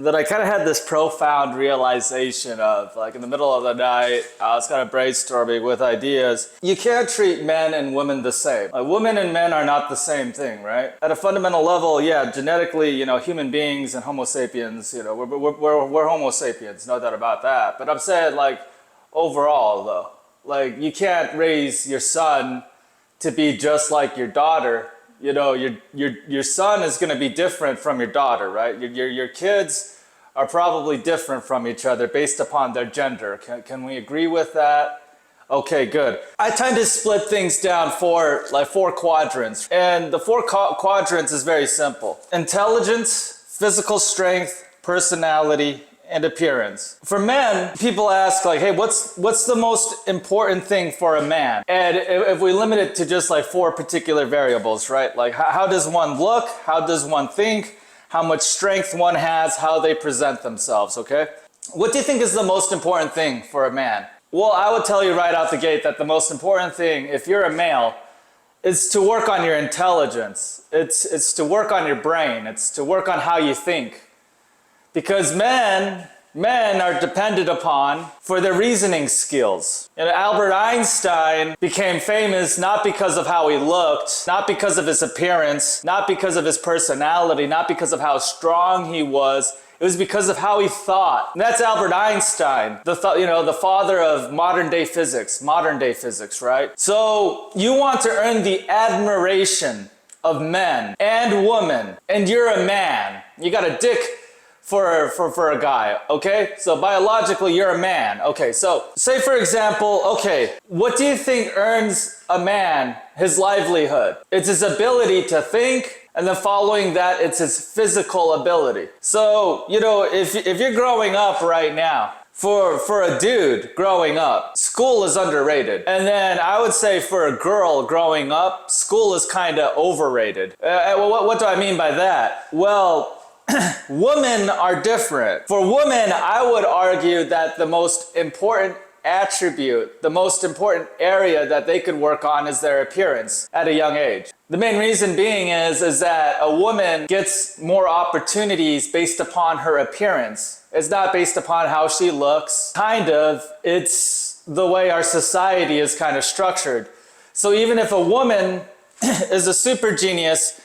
that I kind of had this profound realization of, like in the middle of the night, I was kind of brainstorming with ideas. You can't treat men and women the same. Like, women and men are not the same thing, right? At a fundamental level, yeah, genetically, human beings and Homo sapiens, we're Homo sapiens, no doubt about that. But I'm saying, like, overall, though, like, you can't raise your son to be just like your daughter. Your son is going to be different from your daughter, right? Your kids are probably different from each other based upon their gender. Can we agree with that? Okay, good. I tend to split things down for four quadrants. And the four quadrants is very simple. Intelligence, physical strength, personality, and appearance. For men, people ask like, hey, what's the most important thing for a man? And if we limit it to just like four particular variables, right? Like how does one look? How does one think? How much strength one has? How they present themselves, okay? What do you think is the most important thing for a man? Well, I would tell you right out the gate that the most important thing, if you're a male, is to work on your intelligence. It's to work on your brain. It's to work on how you think. Because men are depended upon for their reasoning skills. Albert Einstein became famous not because of how he looked, not because of his appearance, not because of his personality, not because of how strong he was. It was because of how he thought. And that's Albert Einstein, the father of modern day physics, right? So you want to earn the admiration of men and women, and you're a man. You got a dick for a guy, okay? So biologically, you're a man. Okay, so say for example, okay, what do you think earns a man his livelihood? It's his ability to think, and then following that, it's his physical ability. So, if you're growing up right now, for a dude growing up, school is underrated. And then I would say for a girl growing up, school is kind of overrated. What do I mean by that? Well, women are different. For women, I would argue that the most important attribute, the most important area that they could work on is their appearance at a young age. The main reason being is that a woman gets more opportunities based upon her appearance. It's not based upon how she looks. It's the way our society is kind of structured. So even if a woman is a super genius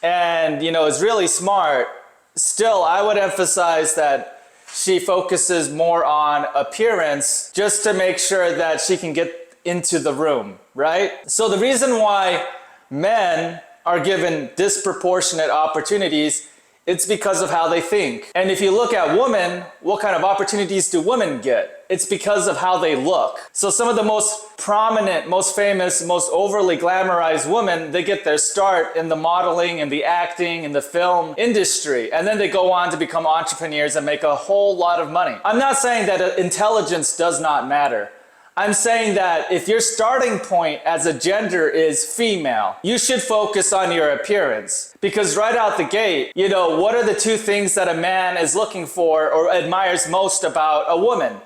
and, is really smart, still, I would emphasize that she focuses more on appearance just to make sure that she can get into the room, right? So the reason why men are given disproportionate opportunities, it's because of how they think. And if you look at women, what kind of opportunities do women get? It's because of how they look. So some of the most prominent, most famous, most overly glamorized women, they get their start in the modeling and the acting and the film industry. And then they go on to become entrepreneurs and make a whole lot of money. I'm not saying that intelligence does not matter. I'm saying that if your starting point as a gender is female, you should focus on your appearance. Because right out the gate, what are the two things that a man is looking for or admires most about a woman?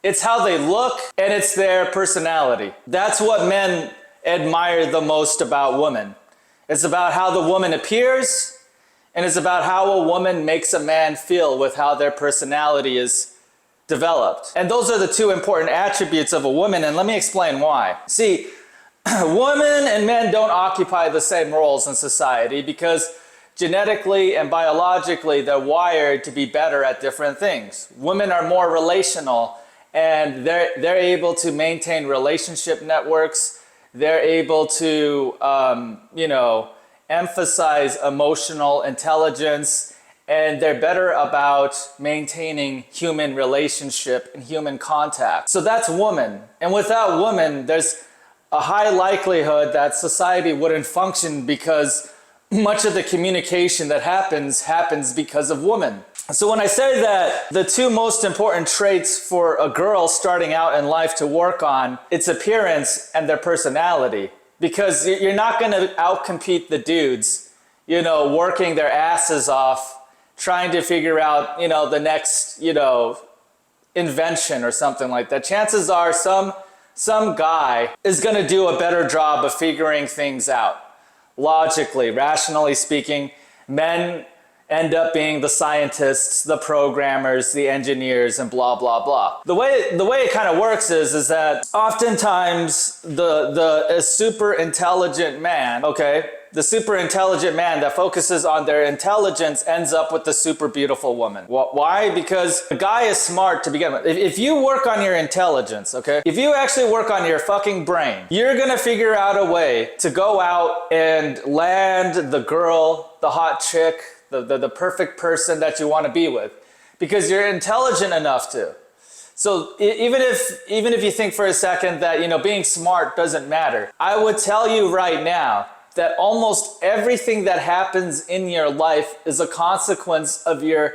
It's how they look and it's their personality. That's what men admire the most about women. It's about how the woman appears, and it's about how a woman makes a man feel with how their personality is developed. And those are the two important attributes of a woman, and let me explain why. See, women and men don't occupy the same roles in society because genetically and biologically they're wired to be better at different things. Women are more relational, and they're able to maintain relationship networks. They're able to emphasize emotional intelligence, and they're better about maintaining human relationship and human contact. So that's woman. And without woman, there's a high likelihood that society wouldn't function because much of the communication that happens because of women. So when I say that the two most important traits for a girl starting out in life to work on, it's appearance and their personality. Because you're not going to outcompete the dudes, working their asses off, trying to figure out, the next, invention or something like that. Chances are some guy is going to do a better job of figuring things out. Logically, rationally speaking, men end up being the scientists, the programmers, the engineers, and blah, blah, blah. The way it kind of works is that oftentimes the super intelligent man, okay, the super intelligent man that focuses on their intelligence ends up with the super beautiful woman. Why? Because the guy is smart to begin with. If you work on your intelligence, okay, if you actually work on your fucking brain, you're gonna figure out a way to go out and land the girl, the hot chick, the perfect person that you want to be with, because you're intelligent enough to. So even if you think for a second that, you know, being smart doesn't matter, I would tell you right now that almost everything that happens in your life is a consequence of your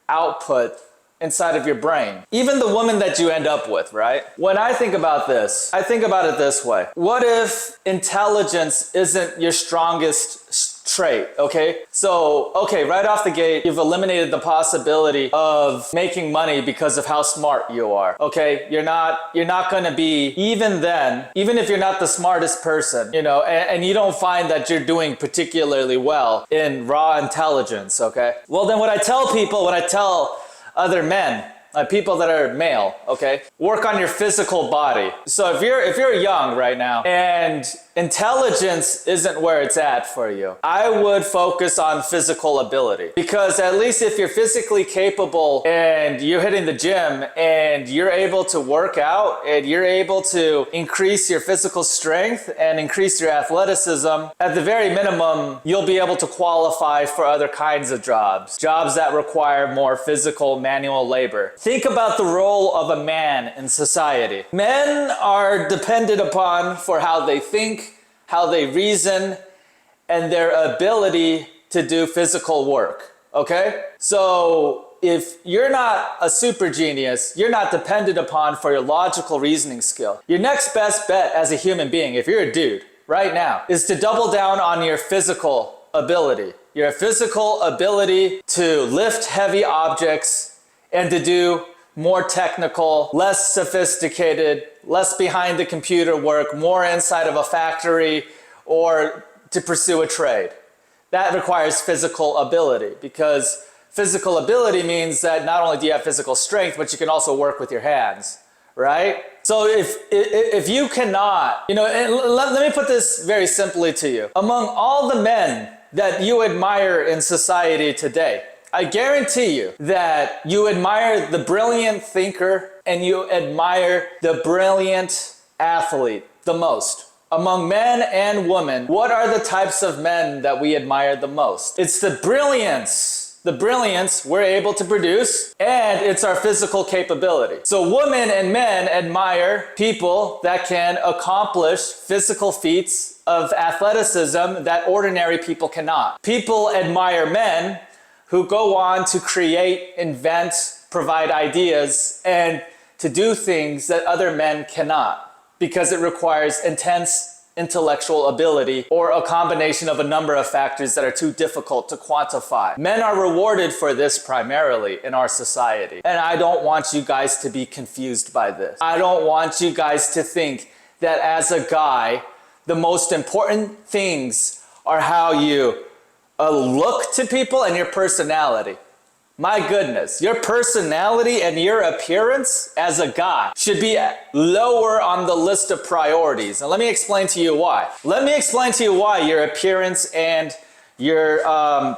output inside of your brain. Even the woman that you end up with, right? When I think about this, I think about it this way. What if intelligence isn't your strongest trait, okay? So, okay, right off the gate, you've eliminated the possibility of making money because of how smart you are, okay? You're not gonna be, even then, even if you're not the smartest person, you know, and you don't find that you're doing particularly well in raw intelligence, okay? Well, then what I tell people, what I tell other men, people that are male, okay? Work on your physical body. So if you're young right now and intelligence isn't where it's at for you, I would focus on physical ability. Because at least if you're physically capable and you're hitting the gym and you're able to work out and you're able to increase your physical strength and increase your athleticism, at the very minimum, you'll be able to qualify for other kinds of jobs. Jobs that require more physical manual labor. Think about the role of a man in society. Men are depended upon for how they think, how they reason, and their ability to do physical work, okay? So if you're not a super genius, you're not depended upon for your logical reasoning skill. Your next best bet as a human being, if you're a dude right now, is to double down on your physical ability. Your physical ability to lift heavy objects and to do more technical, less sophisticated, less behind the computer work, more inside of a factory, or to pursue a trade. That requires physical ability, because physical ability means that not only do you have physical strength, but you can also work with your hands, right? So if you cannot, you know, and let me put this very simply to you. Among all the men that you admire in society today, I guarantee you that you admire the brilliant thinker and you admire the brilliant athlete the most. Among men and women, what are the types of men that we admire the most? It's the brilliance we're able to produce, and it's our physical capability. So women and men admire people that can accomplish physical feats of athleticism that ordinary people cannot. People admire men who go on to create, invent, provide ideas, and to do things that other men cannot, because it requires intense intellectual ability or a combination of a number of factors that are too difficult to quantify. Men are rewarded for this primarily in our society, and I don't want you guys to be confused by this. I don't want you guys to think that as a guy, the most important things are how you look to people and your personality. My goodness, your personality and your appearance as a guy should be lower on the list of priorities. And let me explain to you why. Let me explain to you why your appearance and your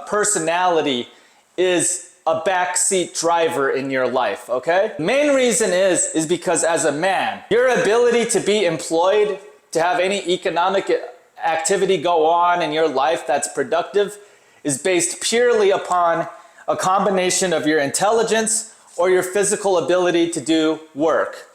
personality is a backseat driver in your life, okay? The main reason is because as a man, your ability to be employed, to have any economic activity go on in your life that's productive, is based purely upon a combination of your intelligence or your physical ability to do work,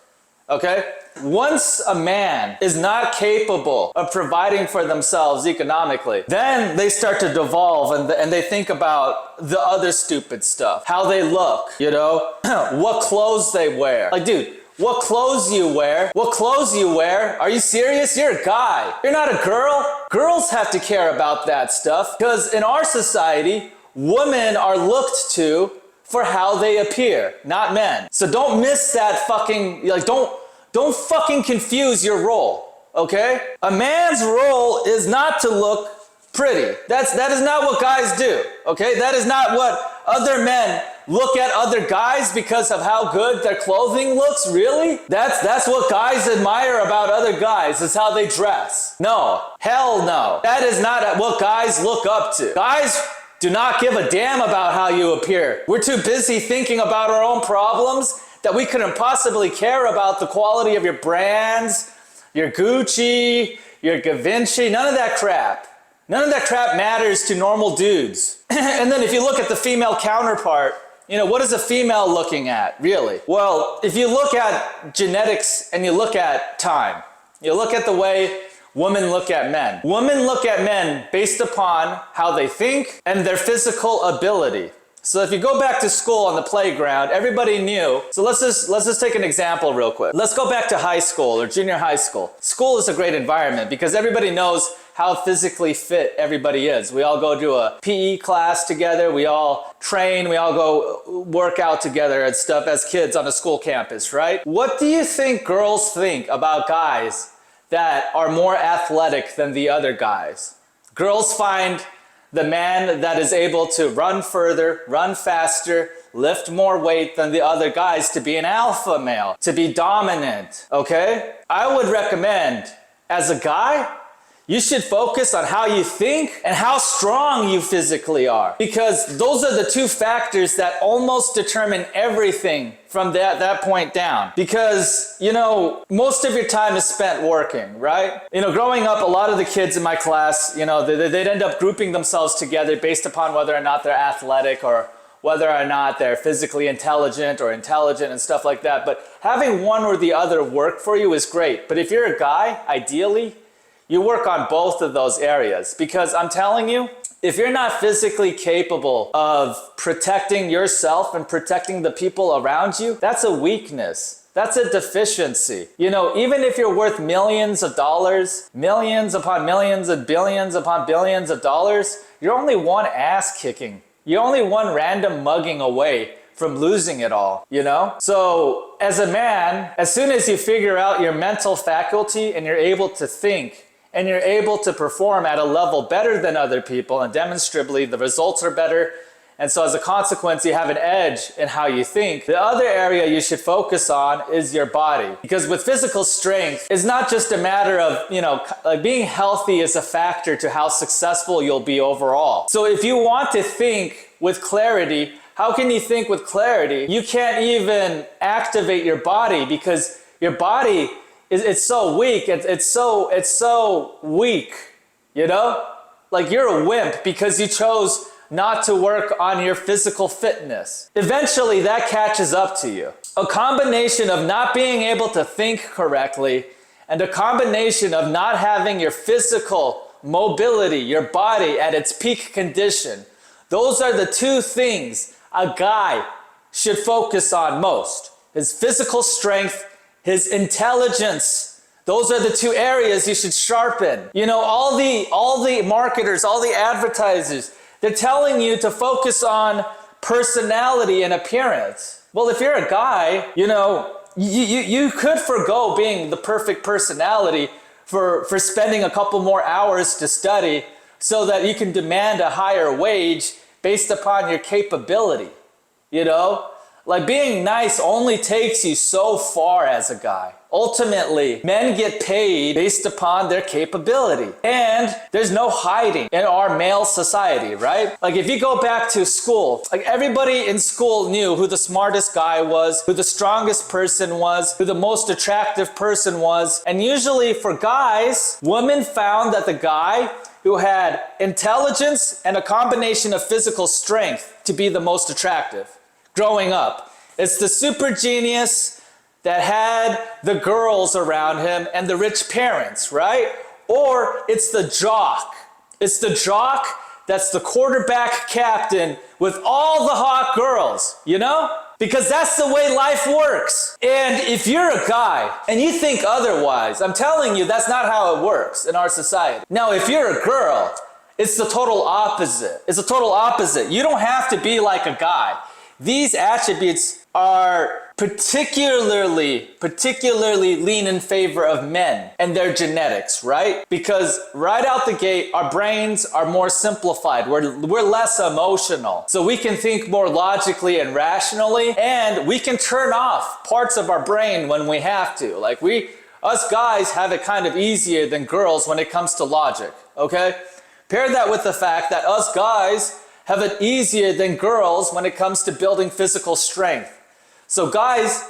okay? Once a man is not capable of providing for themselves economically, then they start to devolve and they think about the other stupid stuff. How they look, you know? What clothes they wear. Like, dude, what clothes you wear? What clothes you wear? Are you serious? You're a guy. You're not a girl. Girls have to care about that stuff, because in our society, women are looked to for how they appear, not men. So don't miss that fucking, like, don't fucking confuse your role, okay? A man's role is not to look pretty. That is not what guys do, okay? That is not what other men look at other guys because of how good their clothing looks, really? That's what guys admire about other guys, is how they dress. No, hell no. That is not what guys look up to. Guys do not give a damn about how you appear. We're too busy thinking about our own problems that we couldn't possibly care about the quality of your brands, your Gucci, your Givenchy, none of that crap. None of that crap matters to normal dudes. And then if you look at the female counterpart, you know, what is a female looking at, really? Well, if you look at genetics and you look at time, you look at the way women look at men. Women look at men based upon how they think and their physical ability. So if you go back to school on the playground, everybody knew. So let's just take an example real quick. Let's go back to high school or junior high school. School is a great environment because everybody knows how physically fit everybody is. We all go to a PE class together, we all train, we all go work out together and stuff as kids on a school campus, right? What do you think girls think about guys that are more athletic than the other guys? Girls find the man that is able to run further, run faster, lift more weight than the other guys to be an alpha male, to be dominant, okay? I would recommend, as a guy, you should focus on how you think and how strong you physically are. Because those are the two factors that almost determine everything from that point down. Because, you know, most of your time is spent working, right? You know, growing up, a lot of the kids in my class, you know, they'd end up grouping themselves together based upon whether or not they're athletic or whether or not they're physically intelligent or intelligent and stuff like that. But having one or the other work for you is great. But if you're a guy, ideally, you work on both of those areas, because I'm telling you, if you're not physically capable of protecting yourself and protecting the people around you, that's a weakness. That's a deficiency. You know, even if you're worth millions of dollars, millions upon millions and billions upon billions of dollars, you're only one ass kicking. You're only one random mugging away from losing it all, you know? So as a man, as soon as you figure out your mental faculty and you're able to think, and you're able to perform at a level better than other people, and demonstrably the results are better, and so as a consequence you have an edge in how you think, the other area you should focus on is your body. Because with physical strength, it's not just a matter of, you know, like being healthy is a factor to how successful you'll be overall. So if you want to think with clarity, how can you think with clarity? You can't even activate your body because your body it's so weak. It's so weak, you know? Like you're a wimp because you chose not to work on your physical fitness. Eventually that catches up to you. A combination of not being able to think correctly and a combination of not having your physical mobility, your body at its peak condition. Those are the two things a guy should focus on most. His physical strength, his intelligence. Those are the two areas you should sharpen. You know, all the marketers, all the advertisers, they're telling you to focus on personality and appearance. Well, if you're a guy, you know, you could forgo being the perfect personality for spending a couple more hours to study so that you can demand a higher wage based upon your capability, you know? Like being nice only takes you so far as a guy. Ultimately, men get paid based upon their capability. And there's no hiding in our male society, right? Like if you go back to school, like everybody in school knew who the smartest guy was, who the strongest person was, who the most attractive person was. And usually for guys, women found that the guy who had intelligence and a combination of physical strength to be the most attractive. Growing up, it's the super genius that had the girls around him and the rich parents, right? Or it's the jock. It's the jock that's the quarterback captain with all the hot girls, you know? Because that's the way life works. And if you're a guy and you think otherwise, I'm telling you that's not how it works in our society. Now, if you're a girl, it's the total opposite. It's the total opposite. You don't have to be like a guy. These attributes are particularly lean in favor of men and their genetics, right? Because right out the gate, our brains are more simplified. We're less emotional. So we can think more logically and rationally, and we can turn off parts of our brain when we have to. Like us guys have it kind of easier than girls when it comes to logic, okay? Pair that with the fact that us guys have it easier than girls when it comes to building physical strength. So guys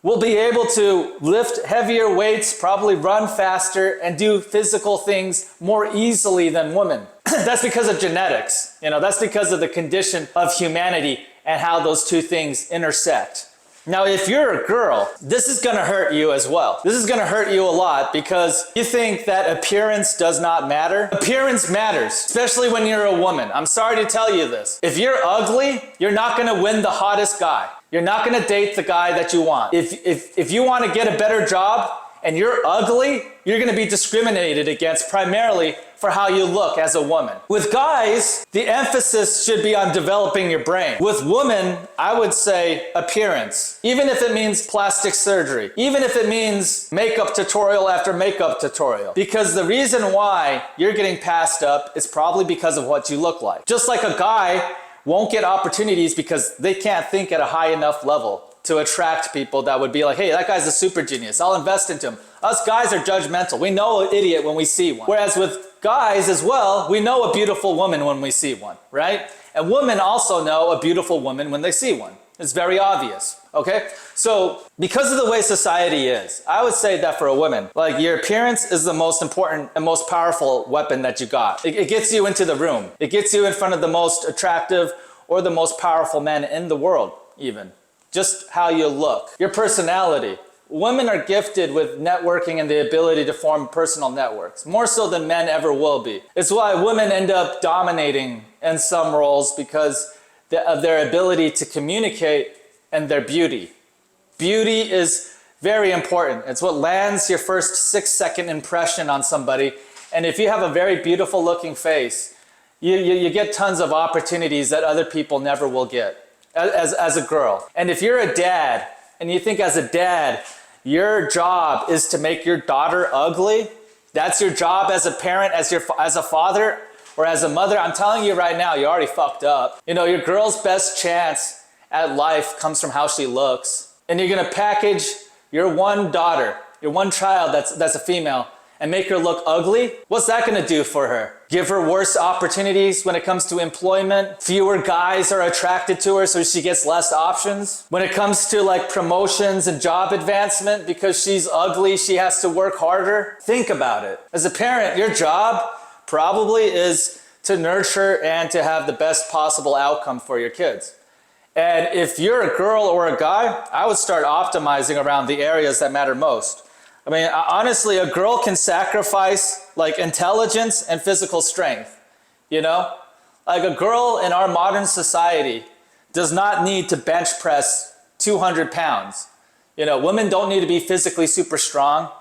will be able to lift heavier weights, probably run faster, and do physical things more easily than women. That's because of genetics. That's because of the condition of humanity and how those two things intersect. Now, if you're a girl, this is gonna hurt you as well. This is gonna hurt you a lot because you think that appearance does not matter. Appearance matters, especially when you're a woman. I'm sorry to tell you this. If you're ugly, you're not gonna win the hottest guy. You're not gonna date the guy that you want. If you wanna get a better job and you're ugly, you're gonna be discriminated against primarily for how you look as a woman. With guys, the emphasis should be on developing your brain. With women, I would say appearance. Even if it means plastic surgery. Even if it means makeup tutorial after makeup tutorial. Because the reason why you're getting passed up is probably because of what you look like. Just like a guy won't get opportunities because they can't think at a high enough level to attract people that would be like, hey, that guy's a super genius, I'll invest into him. Us guys are judgmental. We know an idiot when we see one. Whereas with guys as well, we know a beautiful woman when we see one, right? And women also know a beautiful woman when they see one. It's very obvious, okay? So because of the way society is, I would say that for a woman, like your appearance is the most important and most powerful weapon that you got. It gets you into the room. It gets you in front of the most attractive or the most powerful men in the world even. Just how you look, your personality. Women are gifted with networking and the ability to form personal networks, more so than men ever will be. It's why women end up dominating in some roles because of their ability to communicate and their beauty. Beauty is very important. It's what lands your first 6-second impression on somebody. And if you have a very beautiful looking face, you get tons of opportunities that other people never will get as a girl. And if you're a dad and you think as a dad, your job is to make your daughter ugly, that's your job as a parent, as a father, or as a mother, I'm telling you right now, you already fucked up. Your girl's best chance at life comes from how she looks. And you're gonna package your one daughter, your one child that's a female, and make her look ugly? What's that gonna do for her? Give her worse opportunities when it comes to employment? Fewer guys are attracted to her, so she gets less options? When it comes to like promotions and job advancement, because she's ugly, she has to work harder? Think about it. As a parent, your job probably is to nurture and to have the best possible outcome for your kids. And if you're a girl or a guy, I would start optimizing around the areas that matter most. I mean, honestly, a girl can sacrifice like intelligence and physical strength, Like a girl in our modern society does not need to bench press 200 pounds. Women don't need to be physically super strong,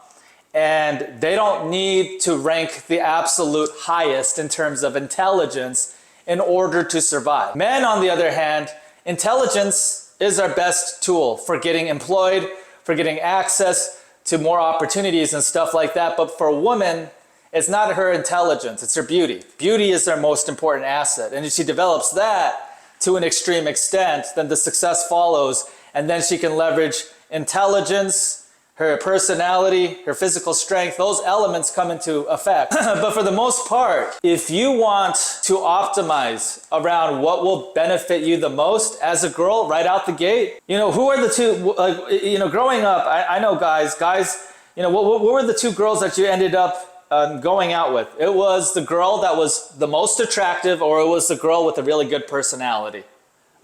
and they don't need to rank the absolute highest in terms of intelligence in order to survive. Men, on the other hand, intelligence is our best tool for getting employed, for getting access to more opportunities and stuff like that. But for a woman, it's not her intelligence, it's her beauty. Beauty is her most important asset. And if she develops that to an extreme extent, then the success follows. And then she can leverage intelligence, her personality, her physical strength. Those elements come into effect. But for the most part, if you want to optimize around what will benefit you the most as a girl right out the gate, who are the two, growing up, I know guys, what were the two girls that you ended up going out with? It was the girl that was the most attractive, or it was the girl with a really good personality,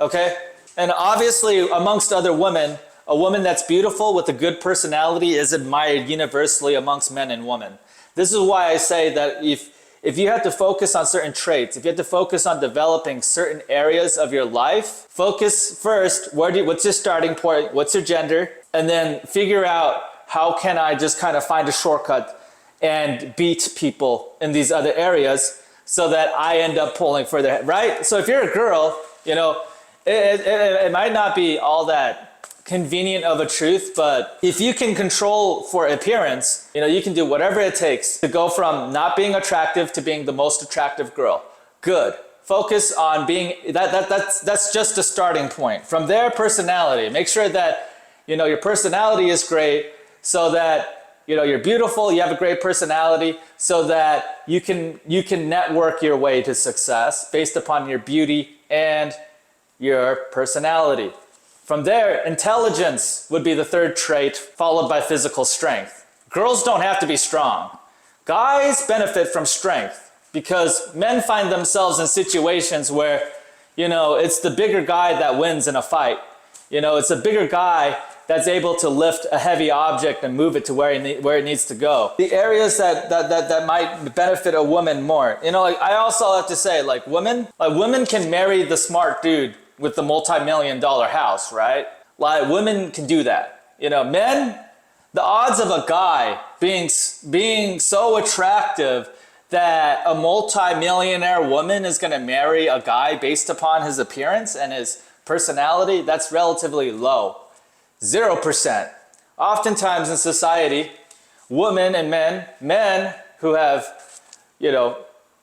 okay? And obviously, amongst other women, a woman that's beautiful with a good personality is admired universally amongst men and women. This is why I say that if you have to focus on certain traits, if you have to focus on developing certain areas of your life, focus first, what's your starting point, what's your gender, and then figure out how can I just kind of find a shortcut and beat people in these other areas so that I end up pulling further, right? So if you're a girl, it might not be all that convenient of a truth, but if you can control for appearance, you can do whatever it takes to go from not being attractive to being the most attractive girl. Good. Focus on being, that's just a starting point. From there, personality. Make sure that, your personality is great so that, you're beautiful, you have a great personality so that you can network your way to success based upon your beauty and your personality. From there, intelligence would be the third trait, followed by physical strength. Girls don't have to be strong. Guys benefit from strength because men find themselves in situations where, it's the bigger guy that wins in a fight. It's a bigger guy that's able to lift a heavy object and move it to where it needs to go. The areas that might benefit a woman more. I also have to say, women can marry the smart dude with the multi-million-dollar house, right? Women can do that. Men, the odds of a guy being so attractive that a multi-millionaire woman is going to marry a guy based upon his appearance and his personality, that's relatively low. 0%. Oftentimes in society, women and men who have,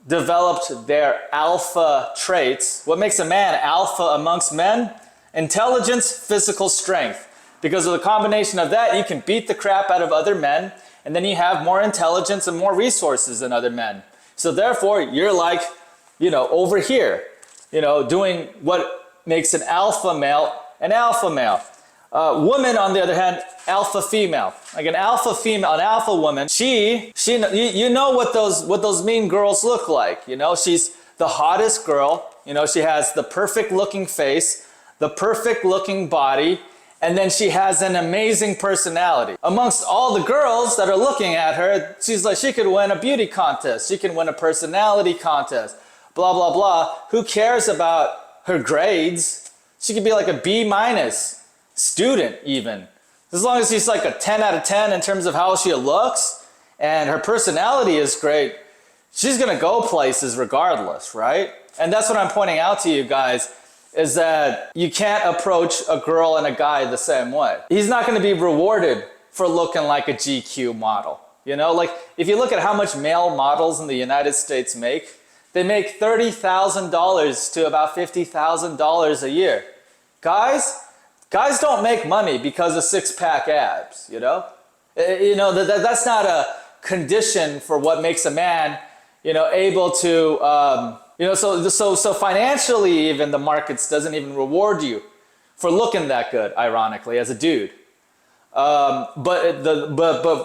developed their alpha traits. What makes a man alpha amongst men? Intelligence, physical strength. Because of the combination of that, you can beat the crap out of other men, and then you have more intelligence and more resources than other men. So therefore, you're over here, doing what makes an alpha male an alpha male. Woman, on the other hand, alpha female. Like an alpha female, an alpha woman, you know what those mean girls look like. She's the hottest girl. She has the perfect looking face, the perfect looking body, and then she has an amazing personality. Amongst all the girls that are looking at her, she could win a beauty contest. She can win a personality contest, blah, blah, blah. Who cares about her grades? She could be like a B- student even. As long as she's like a 10 out of 10 in terms of how she looks and her personality is great, she's gonna go places regardless, right? And that's what I'm pointing out to you guys, is that you can't approach a girl and a guy the same way. He's not gonna be rewarded for looking like a GQ model. If you look at how much male models in the United States make, they make $30,000 to about $50,000 a year. Guys don't make money because of six-pack abs, That's not a condition for what makes a man, able to, so financially even the markets doesn't even reward you for looking that good, ironically, as a dude. But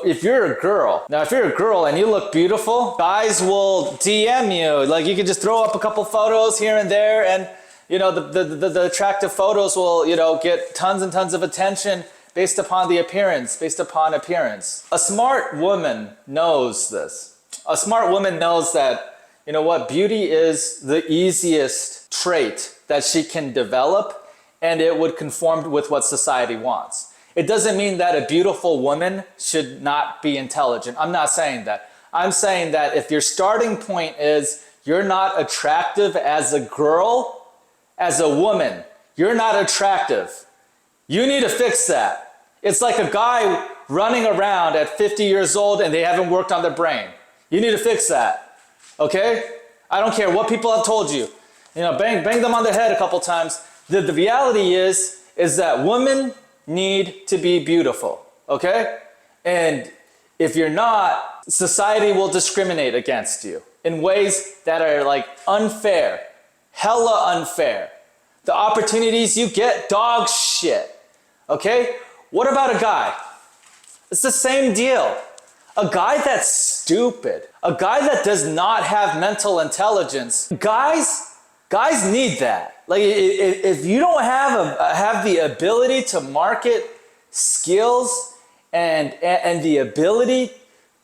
if you're a girl, and you look beautiful, guys will DM you. You can just throw up a couple photos here and there, and the attractive photos will, get tons and tons of attention based upon appearance. A smart woman knows this. A smart woman knows that, beauty is the easiest trait that she can develop, and it would conform with what society wants. It doesn't mean that a beautiful woman should not be intelligent. I'm not saying that. I'm saying that if your starting point is you're not attractive as a girl, as a woman, you're not attractive. You need to fix that. It's like a guy running around at 50 years old and they haven't worked on their brain. You need to fix that, okay? I don't care what people have told you. Bang them on the head a couple times. The reality is that women need to be beautiful, okay? And if you're not, society will discriminate against you in ways that are unfair. Hella unfair. The opportunities you get, dog shit. Okay? What about a guy? It's the same deal. A guy that's stupid, a guy that does not have mental intelligence, guys need that. If you don't have the ability to market skills and the ability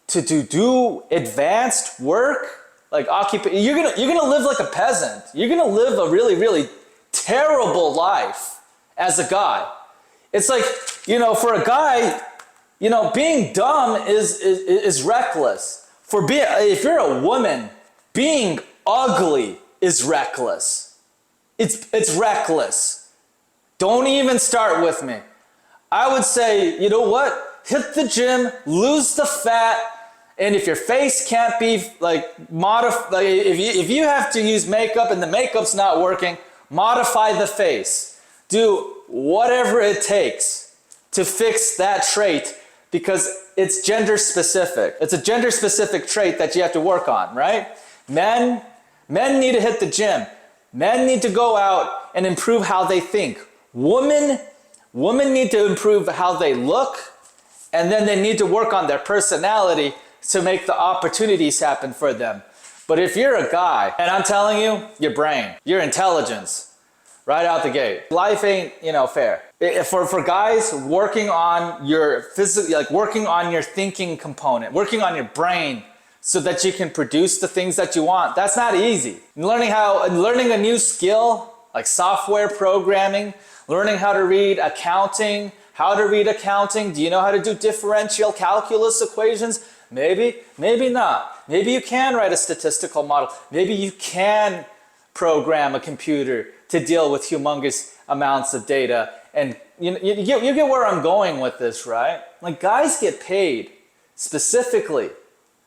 to do advanced work, you're gonna live like a peasant. You're gonna live a really, really terrible life as a guy. It's for a guy, being dumb is reckless. If you're a woman, being ugly is reckless. It's reckless. Don't even start with me. I would say, you know what? Hit the gym, lose the fat, and if your face can't be like modified, like if you have to use makeup and the makeup's not working, modify the face. Do whatever it takes to fix that trait because it's gender specific. It's a gender specific trait that you have to work on, right? Men need to hit the gym. Men need to go out and improve how they think. Women need to improve how they look, and then they need to work on their personality to make the opportunities happen for them. But if you're a guy, and I'm telling you, your brain, your intelligence, right out the gate, life ain't, fair. For guys, working on your working on your thinking component, working on your brain so that you can produce the things that you want, that's not easy. Learning a new skill, like software programming, learning how to read accounting. Do you know how to do differential calculus equations? Maybe, maybe not. Maybe you can write a statistical model. Maybe you can program a computer to deal with humongous amounts of data. And you get where I'm going with this, right? Like, guys get paid specifically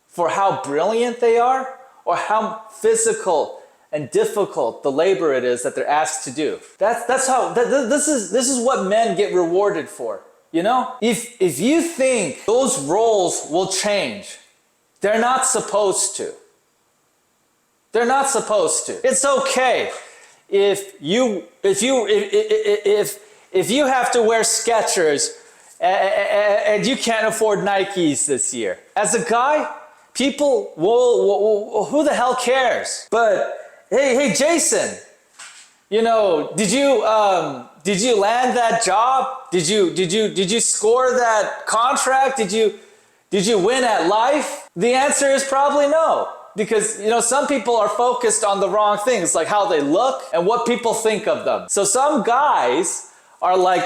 for how brilliant they are or how physical and difficult the labor it is that they're asked to do. This is what men get rewarded for. If you think those roles will change, they're not supposed to. They're not supposed to. It's okay if you have to wear Skechers and you can't afford Nikes this year. As a guy, people will who the hell cares? But hey Jason, did you land that job? Did you score that contract? Did you win at life? The answer is probably no. Because, some people are focused on the wrong things, like how they look and what people think of them. So some guys are like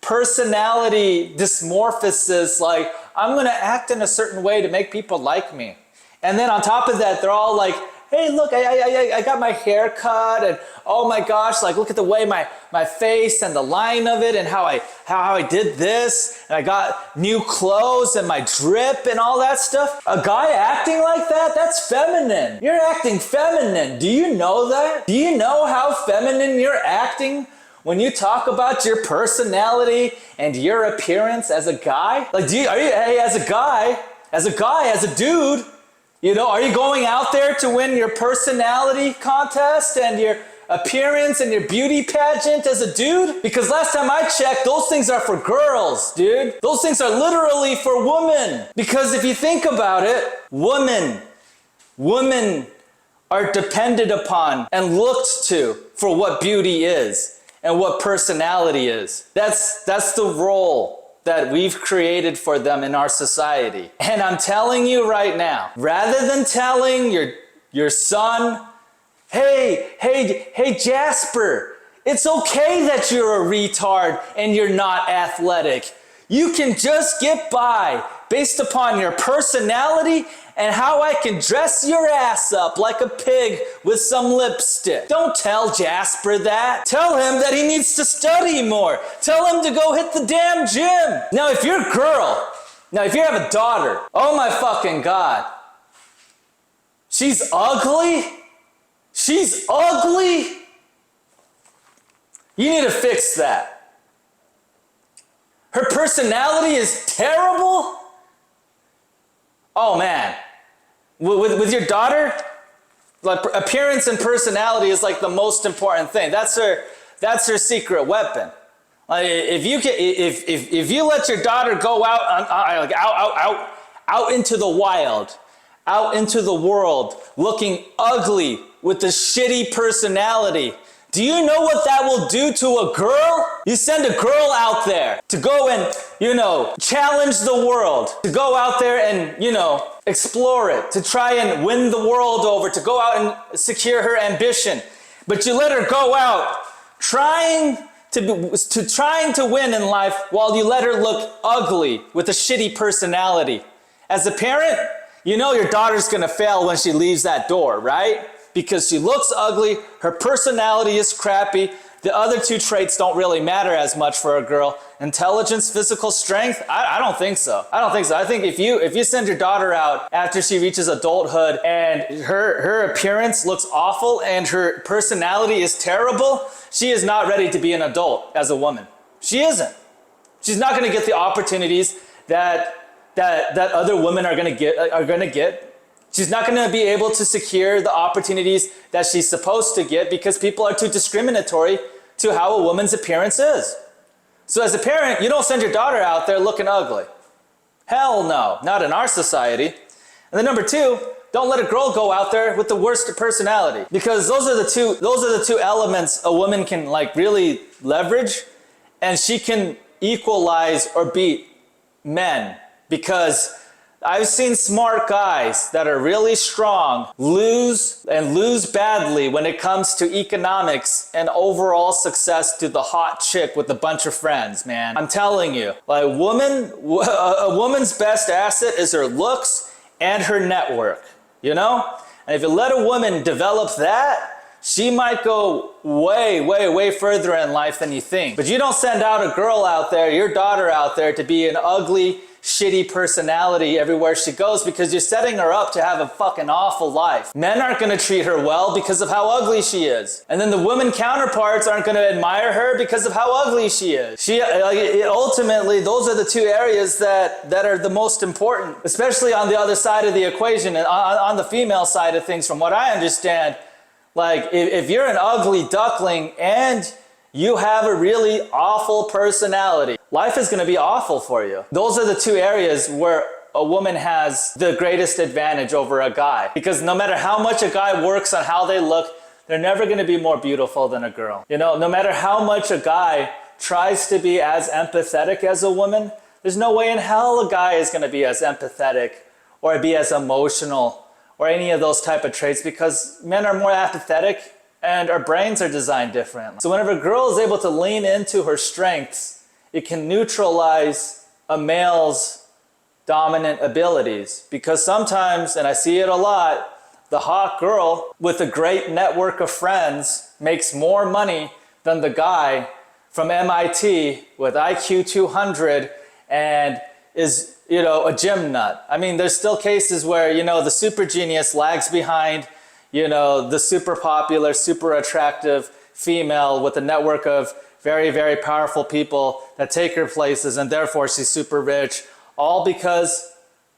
personality dysmorphosis, like, I'm gonna act in a certain way to make people like me. And then on top of that, they're all like, hey, look, I got my hair cut, and oh my gosh, like, look at the way my face and the line of it and how I did this, and I got new clothes and my drip and all that stuff. A guy acting like that, that's feminine. You're acting feminine. Do you know that? Do you know how feminine you're acting when you talk about your personality and your appearance as a guy? Like, as a dude, are you going out there to win your personality contest and your appearance and your beauty pageant as a dude? Because last time I checked, those things are for girls, dude. Those things are literally for women. Because if you think about it, women are depended upon and looked to for what beauty is and what personality is. That's the role that we've created for them in our society. And I'm telling you right now, rather than telling your son, hey Jasper, it's okay that you're a retard and you're not athletic. You can just get by based upon your personality and how I can dress your ass up like a pig with some lipstick. Don't tell Jasper that. Tell him that he needs to study more. Tell him to go hit the damn gym. Now, if you're a girl, if you have a daughter, oh my fucking God, she's ugly? She's ugly? You need to fix that. Her personality is terrible? Oh man, with your daughter, like, appearance and personality is like the most important thing. That's her secret weapon. Like, if you let your daughter go out into the wild, out into the world, looking ugly with a shitty personality, do you know what that will do to a girl? You send a girl out there to go and, challenge the world, to go out there and, explore it, to try and win the world over, to go out and secure her ambition. But you let her go out trying to win in life while you let her look ugly with a shitty personality. As a parent, your daughter's gonna fail when she leaves that door, right? Because she looks ugly, her personality is crappy, The other two traits don't really matter as much for a girl. Intelligence, physical strength, I don't think so. I don't think so. I think if you send your daughter out after she reaches adulthood and her appearance looks awful and her personality is terrible, she is not ready to be an adult as a woman. She isn't. She's not going to get the opportunities that other women are going to get. She's not going to be able to secure the opportunities that she's supposed to get because people are too discriminatory to how a woman's appearance is. So as a parent, you don't send your daughter out there looking ugly. Hell no, not in our society. And then number two, don't let a girl go out there with the worst personality, because those are the two elements a woman can like really leverage, and she can equalize or beat men. Because I've seen smart guys that are really strong lose badly when it comes to economics and overall success to the hot chick with a bunch of friends, man. I'm telling you, like a woman's best asset is her looks and her network, you know? And if you let a woman develop that, she might go way, way, way further in life than you think. But you don't send out a girl out there, your daughter out there, to be an ugly, shitty personality everywhere she goes, because you're setting her up to have a fucking awful life. Men aren't going to treat her well because of how ugly she is. And then the women counterparts aren't going to admire her because of how ugly she is. Ultimately, those are the two areas that are the most important, especially on the other side of the equation and on the female side of things, from what I understand. Like, if you're an ugly duckling and you have a really awful personality, life is going to be awful for you. Those are the two areas where a woman has the greatest advantage over a guy. Because no matter how much a guy works on how they look, they're never going to be more beautiful than a girl. You know, no matter how much a guy tries to be as empathetic as a woman, there's no way in hell a guy is going to be as empathetic or be as emotional or any of those type of traits, because men are more apathetic and our brains are designed differently. So whenever a girl is able to lean into her strengths, it can neutralize a male's dominant abilities. Because sometimes, and I see it a lot, the hot girl with a great network of friends makes more money than the guy from MIT with IQ 200 and is, you know, a gym nut. I mean, there's still cases where, you know, the super genius lags behind, you know, the super popular, super attractive female with a network of very, very powerful people that take her places, and therefore she's super rich, all because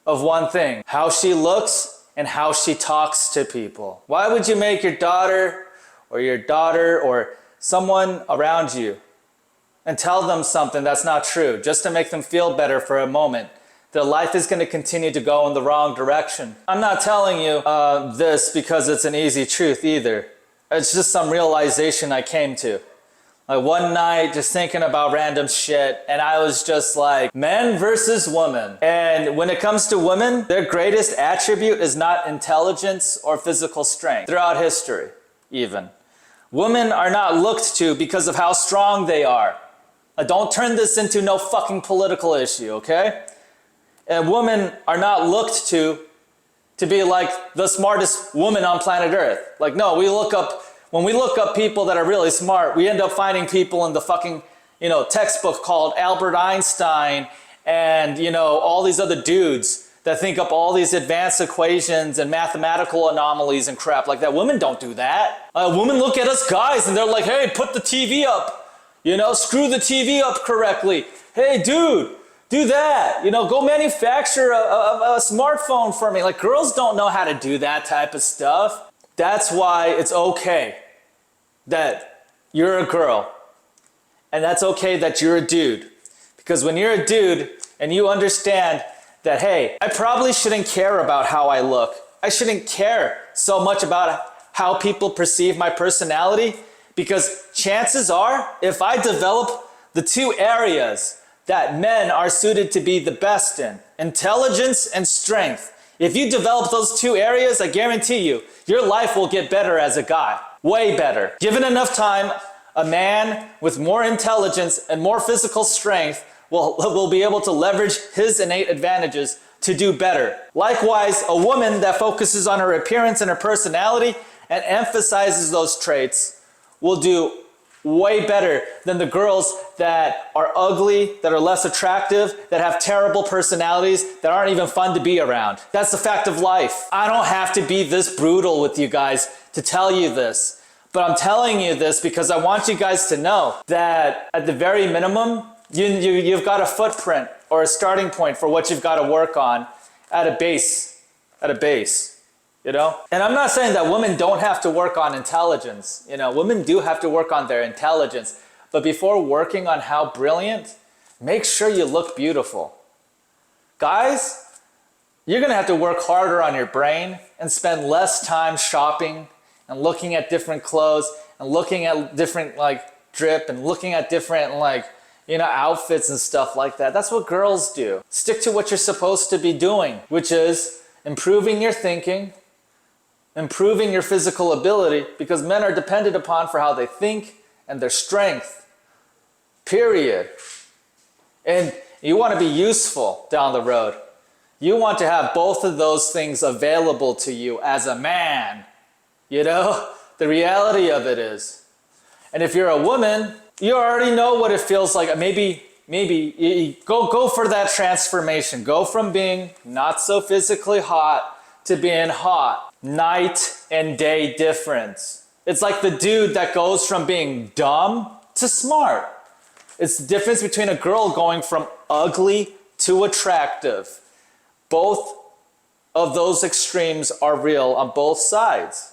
of one thing: how she looks and how she talks to people. Why would you make your daughter or someone around you and tell them something that's not true just to make them feel better for a moment? Their life is going to continue to go in the wrong direction. I'm not telling you this because it's an easy truth either. It's just some realization I came to. Like one night, just thinking about random shit, and I was just like, men versus women. And when it comes to women, their greatest attribute is not intelligence or physical strength. Throughout history, even. Women are not looked to because of how strong they are. Don't turn this into no fucking political issue, okay? And women are not looked to be like the smartest woman on planet Earth. Like, no, when we look up people that are really smart, we end up finding people in the fucking, you know, textbook called Albert Einstein and, you know, all these other dudes that think up all these advanced equations and mathematical anomalies and crap like that. Women don't do that. Women look at us guys and they're like, hey, put the TV up. You know, screw the TV up correctly. Hey, dude, do that. You know, go manufacture a smartphone for me. Like, girls don't know how to do that type of stuff. That's why it's okay that you're a girl. And that's okay that you're a dude. Because when you're a dude and you understand that, hey, I probably shouldn't care about how I look. I shouldn't care so much about how people perceive my personality, because chances are, if I develop the two areas that men are suited to be the best in, intelligence and strength, if you develop those two areas, I guarantee you, your life will get better as a guy. Way better. Given enough time, a man with more intelligence and more physical strength will be able to leverage his innate advantages to do better. Likewise, a woman that focuses on her appearance and her personality and emphasizes those traits will do way better than the girls that are ugly, that are less attractive, that have terrible personalities, that aren't even fun to be around. That's the fact of life. I don't have to be this brutal with you guys to tell you this, but I'm telling you this because I want you guys to know that at the very minimum, you've got a footprint or a starting point for what you've got to work on at a base, you know? And I'm not saying that women don't have to work on intelligence. You know, women do have to work on their intelligence. But before working on how brilliant, make sure you look beautiful. Guys, you're gonna have to work harder on your brain and spend less time shopping and looking at different clothes and looking at different drip and looking at different outfits and stuff like that. That's what girls do. Stick to what you're supposed to be doing, which is improving your thinking, improving your physical ability, because men are dependent upon for how they think and their strength, period. And you want to be useful down the road. You want to have both of those things available to you as a man. You know, the reality of it is. And if you're a woman, you already know what it feels like. Maybe you go for that transformation. Go from being not so physically hot to being hot. Night and day difference. It's like the dude that goes from being dumb to smart. It's the difference between a girl going from ugly to attractive. Both of those extremes are real on both sides.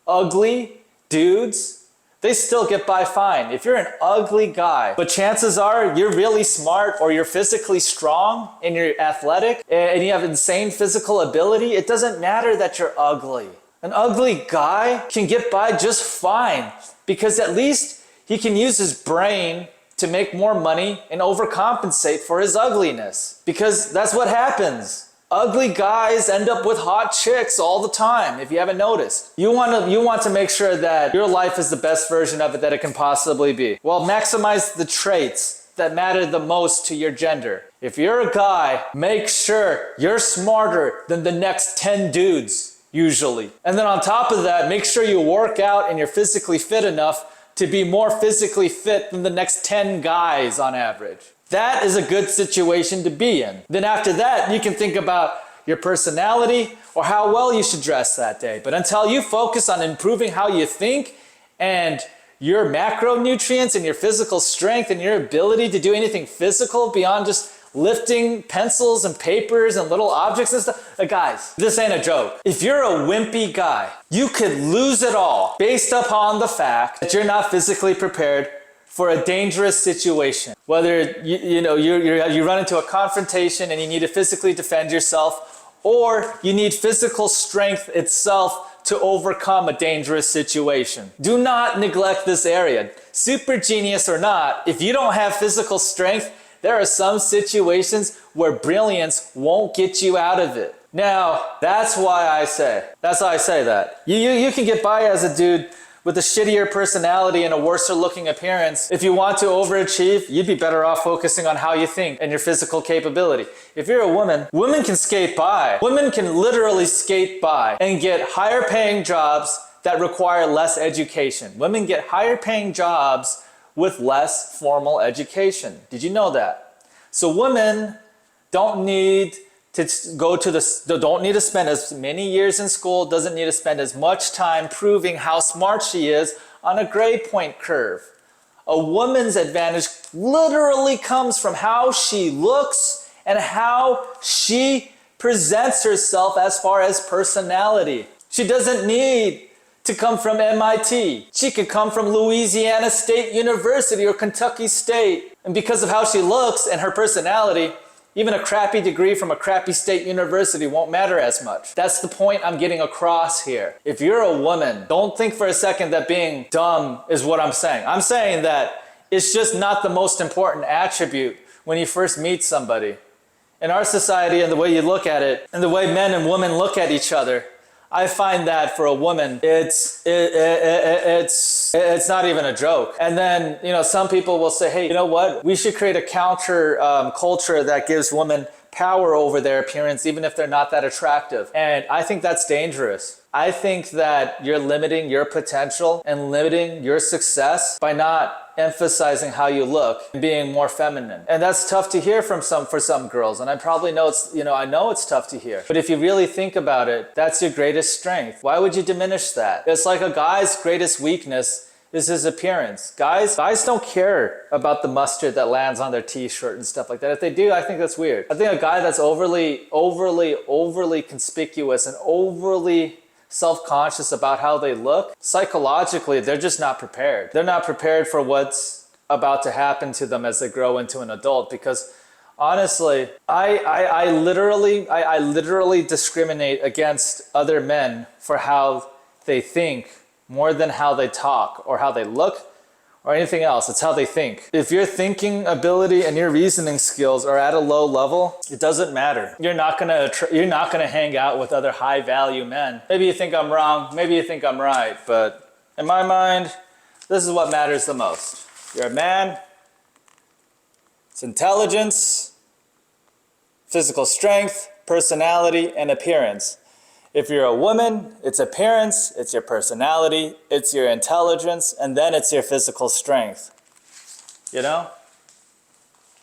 Ugly dudes, they still get by fine. If you're an ugly guy, but chances are you're really smart or you're physically strong and you're athletic and you have insane physical ability, it doesn't matter that you're ugly. An ugly guy can get by just fine because at least he can use his brain to make more money and overcompensate for his ugliness, because that's what happens. Ugly guys end up with hot chicks all the time, if you haven't noticed. You want to make sure that your life is the best version of it that it can possibly be. Well, maximize the traits that matter the most to your gender. If you're a guy, make sure you're smarter than the next 10 dudes, usually. And then on top of that, make sure you work out and you're physically fit enough to be more physically fit than the next 10 guys on average. That is a good situation to be in. Then after that, you can think about your personality or how well you should dress that day. But until you focus on improving how you think and your macronutrients and your physical strength and your ability to do anything physical beyond just lifting pencils and papers and little objects and stuff. Guys, this ain't a joke. If you're a wimpy guy, you could lose it all based upon the fact that you're not physically prepared for a dangerous situation. Whether you run into a confrontation and you need to physically defend yourself, or you need physical strength itself to overcome a dangerous situation. Do not neglect this area. Super genius or not, if you don't have physical strength, there are some situations where brilliance won't get you out of it. Now, that's why I say that. You can get by as a dude with a shittier personality and a worser looking appearance. If you want to overachieve, you'd be better off focusing on how you think and your physical capability. If you're a woman, women can skate by. Women can literally skate by and get higher paying jobs that require less education. Women get higher paying jobs with less formal education. Did you know that? So women don't need to don't need to spend as many years in school, doesn't need to spend as much time proving how smart she is on a grade point curve. A woman's advantage literally comes from how she looks and how she presents herself as far as personality. She doesn't need to come from MIT. She could come from Louisiana State University or Kentucky State. And because of how she looks and her personality, even a crappy degree from a crappy state university won't matter as much. That's the point I'm getting across here. If you're a woman, don't think for a second that being dumb is what I'm saying. I'm saying that it's just not the most important attribute when you first meet somebody. In our society and the way you look at it, and the way men and women look at each other, I find that for a woman, it's not even a joke. And then, some people will say, hey, you know what? We should create a counter culture that gives women power over their appearance even if they're not that attractive. And I think that's dangerous. I think that you're limiting your potential and limiting your success by not emphasizing how you look and being more feminine. And that's tough to hear for some girls. And I probably know I know it's tough to hear. But if you really think about it, that's your greatest strength. Why would you diminish that? It's like a guy's greatest weakness is his appearance. Guys don't care about the mustard that lands on their t-shirt and stuff like that. If they do, I think that's weird. I think a guy that's overly conspicuous and overly self-conscious about how they look, psychologically, they're just not prepared. They're not prepared for what's about to happen to them as they grow into an adult, because honestly, I literally discriminate against other men for how they think more than how they talk or how they look or anything else. It's how they think. If your thinking ability and your reasoning skills are at a low level, it doesn't matter. You're not gonna hang out with other high value men. Maybe you think I'm wrong, maybe you think I'm right, but in my mind, this is what matters the most. You're a man, it's intelligence, physical strength, personality, and appearance. If you're a woman, it's appearance, it's your personality, it's your intelligence, and then it's your physical strength. You know?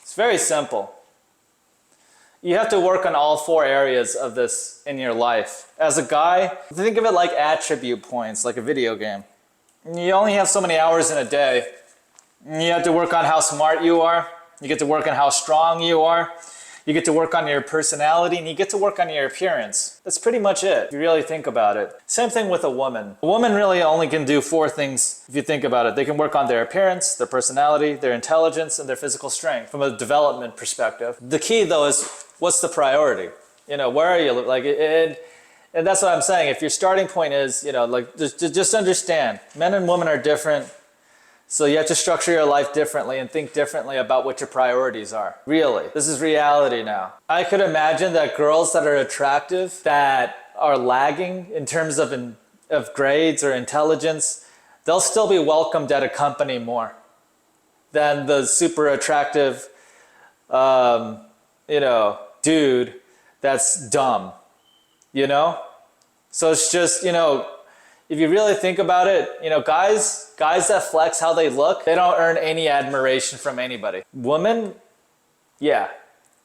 It's very simple. You have to work on all four areas of this in your life. As a guy, think of it like attribute points, like a video game. You only have so many hours in a day. You have to work on how smart you are. You get to work on how strong you are. You get to work on your personality, and you get to work on your appearance. That's pretty much it, if you really think about it. Same thing with a woman. A woman really only can do four things, if you think about it. They can work on their appearance, their personality, their intelligence, and their physical strength from a development perspective. The key, though, is what's the priority? You know, where are you? And that's what I'm saying. If your starting point is, just understand, men and women are different. So you have to structure your life differently and think differently about what your priorities are. Really. This is reality now. I could imagine that girls that are attractive, that are lagging in terms of grades or intelligence, they'll still be welcomed at a company more than the super attractive, dude that's dumb, So it's just, if you really think about it, guys that flex how they look, they don't earn any admiration from anybody. Women, yeah.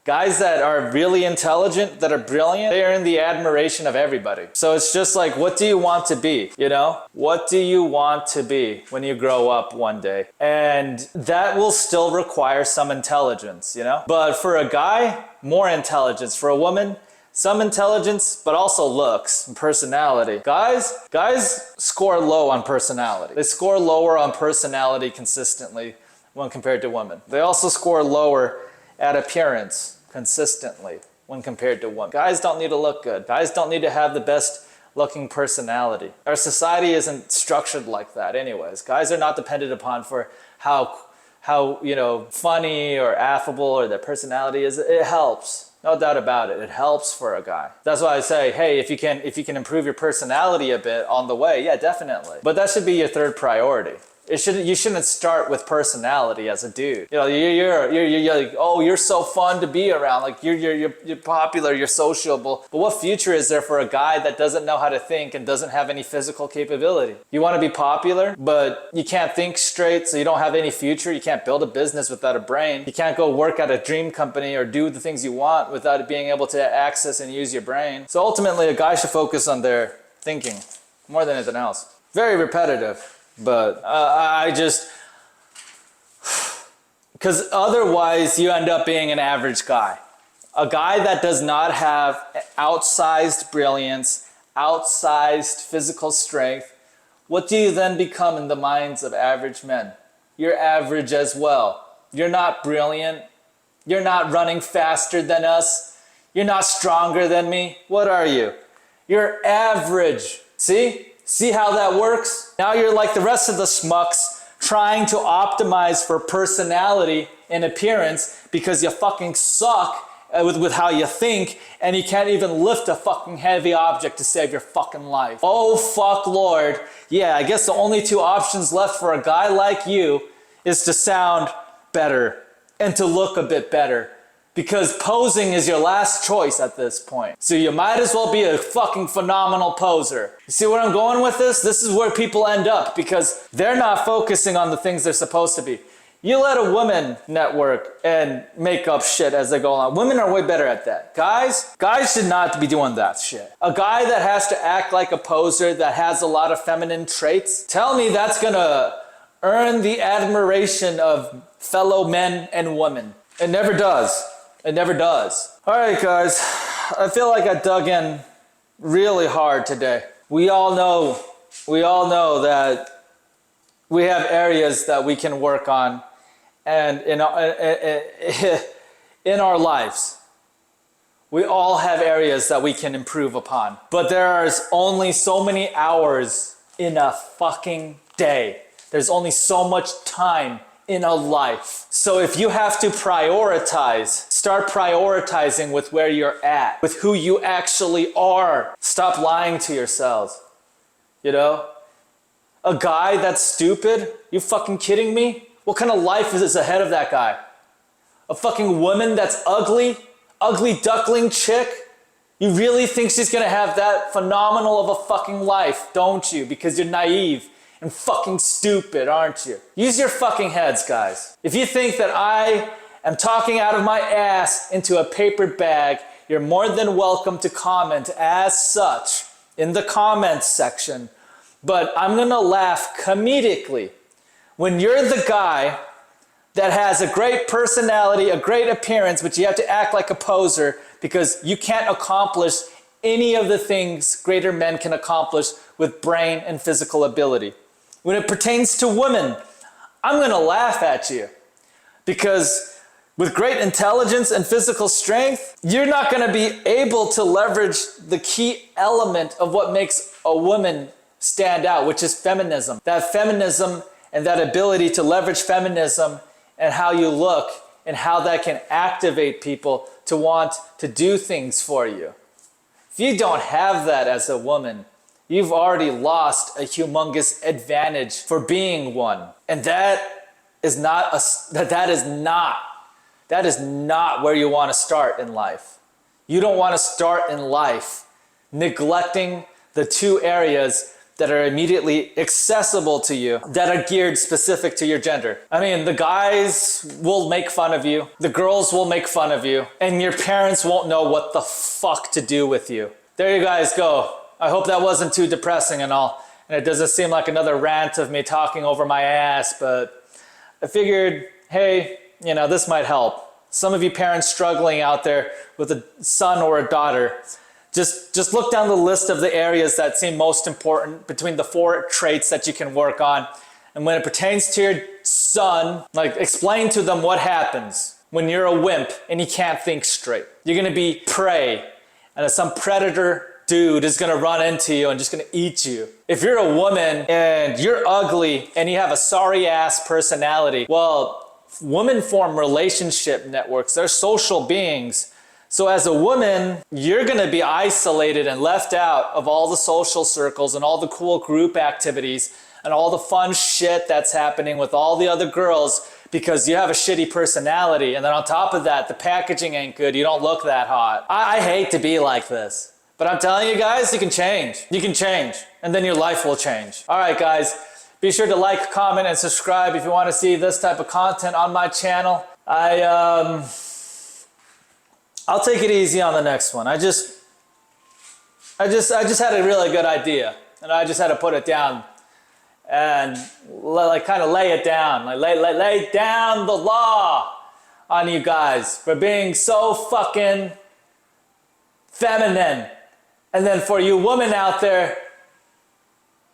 Guys that are really intelligent, that are brilliant, they earn the admiration of everybody. So it's just like, what do you want to be, What do you want to be when you grow up one day? And that will still require some intelligence, But for a guy, more intelligence. For a woman, some intelligence, but also looks and personality. Guys score low on personality. They score lower on personality consistently when compared to women. They also score lower at appearance consistently when compared to women. Guys don't need to look good. Guys don't need to have the best looking personality. Our society isn't structured like that anyways. Guys are not dependent upon for how funny or affable or their personality is. It helps. No doubt about it. It helps for a guy. That's why I say, hey, if you can improve your personality a bit on the way, yeah, definitely. But that should be your third priority. You shouldn't start with personality as a dude. You're like, oh, you're so fun to be around. Like you're popular, you're sociable. But what future is there for a guy that doesn't know how to think and doesn't have any physical capability? You want to be popular, but you can't think straight, so you don't have any future. You can't build a business without a brain. You can't go work at a dream company or do the things you want without being able to access and use your brain. So ultimately, a guy should focus on their thinking more than anything else. Very repetitive. But because otherwise you end up being an average guy. A guy that does not have outsized brilliance, outsized physical strength, what do you then become in the minds of average men? You're average as well. You're not brilliant. You're not running faster than us. You're not stronger than me. What are you? You're average. See? See how that works? Now you're like the rest of the schmucks trying to optimize for personality and appearance because you fucking suck with how you think and you can't even lift a fucking heavy object to save your fucking life. Oh fuck Lord. Yeah, I guess the only two options left for a guy like you is to sound better and to look a bit better Because posing is your last choice at this point. So you might as well be a fucking phenomenal poser. You see where I'm going with this? This is where people end up because they're not focusing on the things they're supposed to be. You let a woman network and make up shit as they go along. Women are way better at that. Guys should not be doing that shit. A guy that has to act like a poser, that has a lot of feminine traits, tell me that's gonna earn the admiration of fellow men and women. It never does. It never does. All right, guys. I feel like I dug in really hard today. We all know that we have areas that we can work on and in our lives. We all have areas that we can improve upon. But there's only so many hours in a fucking day. There's only so much time in a life. So if you have to prioritize, start prioritizing with where you're at, with who you actually are. Stop lying to yourselves. You know? A guy that's stupid? You fucking kidding me? What kind of life is ahead of that guy? A fucking woman that's ugly? Ugly duckling chick? You really think she's gonna have that phenomenal of a fucking life, don't you? Because you're naive and fucking stupid, aren't you? Use your fucking heads, guys. If you think that I am talking out of my ass into a paper bag, you're more than welcome to comment as such in the comments section. But I'm gonna laugh comedically when you're the guy that has a great personality, a great appearance, but you have to act like a poser because you can't accomplish any of the things greater men can accomplish with brain and physical ability. When it pertains to women, I'm gonna laugh at you because with great intelligence and physical strength, you're not gonna be able to leverage the key element of what makes a woman stand out, which is feminism. That feminism and that ability to leverage feminism and how you look and how that can activate people to want to do things for you. If you don't have that as a woman, you've already lost a humongous advantage for being one. And that is not where you want to start in life. You don't want to start in life neglecting the two areas that are immediately accessible to you, that are geared specific to your gender. I mean, the guys will make fun of you, the girls will make fun of you, and your parents won't know what the fuck to do with you. There you guys go. I hope that wasn't too depressing and all, and it doesn't seem like another rant of me talking over my ass, but I figured, hey, you know, this might help. Some of you parents struggling out there with a son or a daughter, just look down the list of the areas that seem most important between the 4 traits that you can work on. And when it pertains to your son, like explain to them what happens when you're a wimp and you can't think straight. You're gonna be prey, and some predator dude is gonna run into you and just gonna eat you. If you're a woman and you're ugly and you have a sorry ass personality, well, women form relationship networks. They're social beings. So as a woman, you're gonna be isolated and left out of all the social circles and all the cool group activities and all the fun shit that's happening with all the other girls because you have a shitty personality. And then on top of that, the packaging ain't good. You don't look that hot. I hate to be like this, but I'm telling you guys, you can change. You can change, and then your life will change. All right, guys, be sure to like, comment, and subscribe if you want to see this type of content on my channel. I'll take it easy on the next one. I just had a really good idea, and I just had to put it down and like kind of lay it down, like lay down the law on you guys for being so fucking feminine. And then for you women out there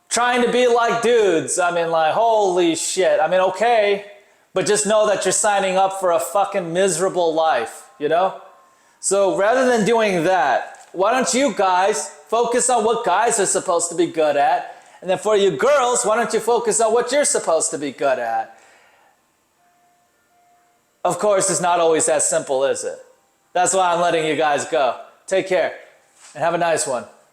trying to be like dudes, I mean, like, holy shit. I mean, okay, but just know that you're signing up for a fucking miserable life, you know? So rather than doing that, why don't you guys focus on what guys are supposed to be good at? And then for you girls, why don't you focus on what you're supposed to be good at? Of course, it's not always that simple, is it? That's why I'm letting you guys go. Take care and have a nice one.